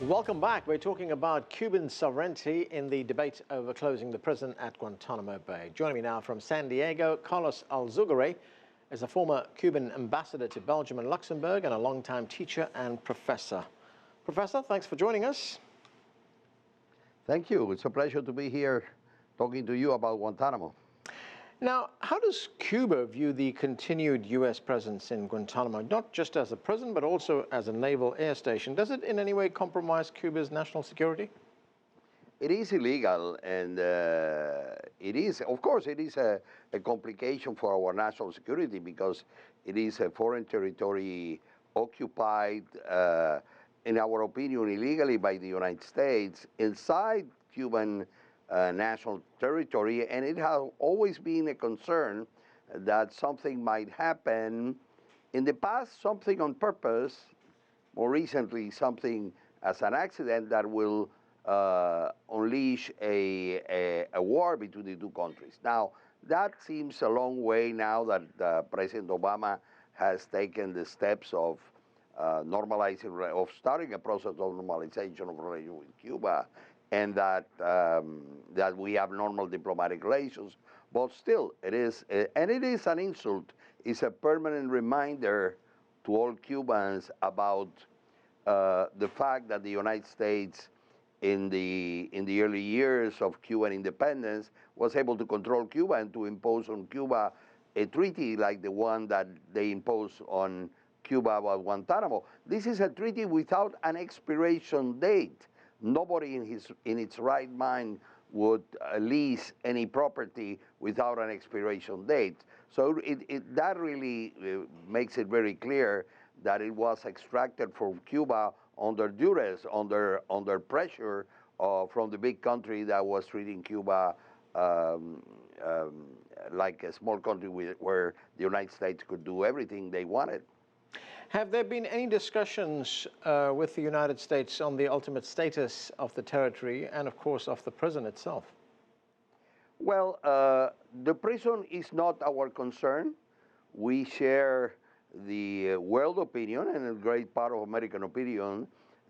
Welcome back. We're talking about Cuban sovereignty in the debate over closing the prison at Guantanamo Bay. Joining me now from San Diego, Carlos Alzugaray is a former Cuban ambassador to Belgium and Luxembourg and a longtime teacher and professor. Professor, thanks for joining us. Thank you. It's a pleasure to be here talking to you about Guantanamo. Now, how does Cuba view the continued U.S. presence in Guantanamo, not just as a prison, but also as a naval air station? Does it in any way compromise Cuba's national security? It is illegal, and it is, of course, it is a complication for our national security because it is a foreign territory occupied, in our opinion, illegally by the United States inside Cuban national territory, and it has always been a concern that something might happen. In the past, something on purpose, more recently, something as an accident that will unleash a war between the two countries. Now, that seems a long way now that President Obama has taken the steps of starting a process of normalization of relations with Cuba, and that we have normal diplomatic relations. But still, it is an insult. It's a permanent reminder to all Cubans about the fact that the United States, in the early years of Cuban independence, was able to control Cuba and to impose on Cuba a treaty like the one that they imposed on Cuba about Guantanamo. This is a treaty without an expiration date. Nobody in its right mind would lease any property without an expiration date. So that really makes it very clear that it was extracted from Cuba under duress, under pressure from the big country that was treating Cuba like a small country where the United States could do everything they wanted. Have there been any discussions with the United States on the ultimate status of the territory and, of course, of the prison itself? Well, the prison is not our concern. We share the world opinion and a great part of American opinion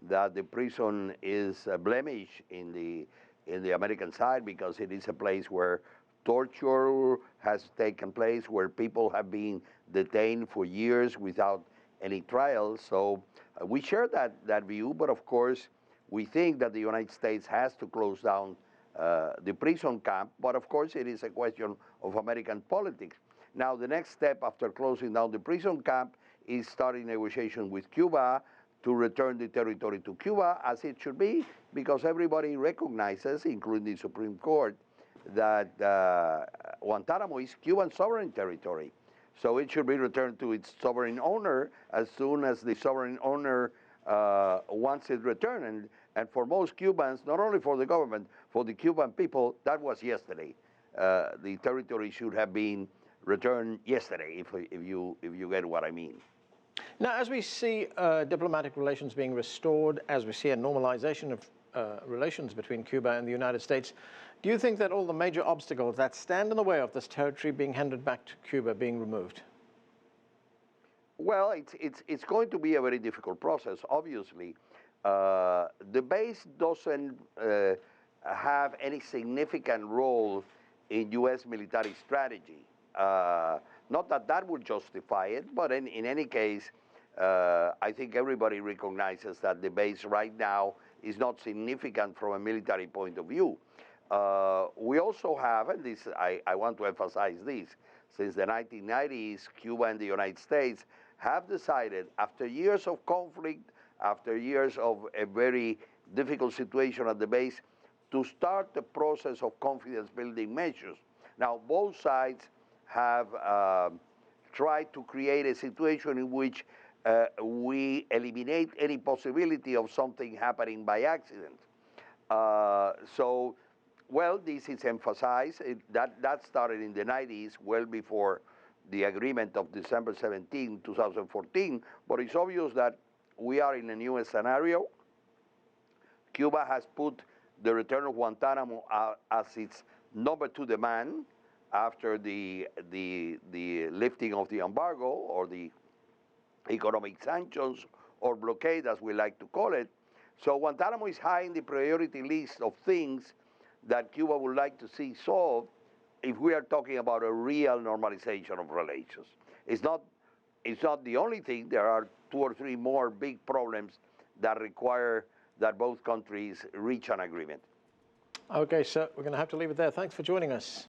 that the prison is a blemish in the American side because it is a place where torture has taken place, where people have been detained for years without any trial. So we share that view, but of course we think that the United States has to close down the prison camp, but of course it is a question of American politics. Now the next step after closing down the prison camp is starting negotiations with Cuba to return the territory to Cuba as it should be, because everybody recognizes, including the Supreme Court, that Guantanamo is Cuban sovereign territory. So it should be returned to its sovereign owner as soon as the sovereign owner wants it returned. And for most Cubans, not only for the government, for the Cuban people, that was yesterday. The territory should have been returned yesterday, if you get what I mean. Now, as we see diplomatic relations being restored, as we see a normalization of relations between Cuba and the United States, do you think that all the major obstacles that stand in the way of this territory being handed back to Cuba being removed? Well, it's going to be a very difficult process, obviously. The base doesn't have any significant role in U.S. military strategy. Not that would justify it, but in any case, I think everybody recognizes that the base right now is not significant from a military point of view. We also have, and this I want to emphasize this, since the 1990s, Cuba and the United States have decided, after years of conflict, after years of a very difficult situation at the base, to start the process of confidence-building measures. Now, both sides have tried to create a situation in which we eliminate any possibility of something happening by accident. Well, this is emphasized. That started in the 90s, well before the agreement of December 17, 2014. But it's obvious that we are in a new scenario. Cuba has put the return of Guantanamo as its number 2 demand after the lifting of the embargo or the economic sanctions or blockade, as we like to call it. So Guantanamo is high in the priority list of things that Cuba would like to see solved if we are talking about a real normalization of relations. It's not the only thing. There are 2 or 3 more big problems that require that both countries reach an agreement. Okay, so we're going to have to leave it there. Thanks for joining us.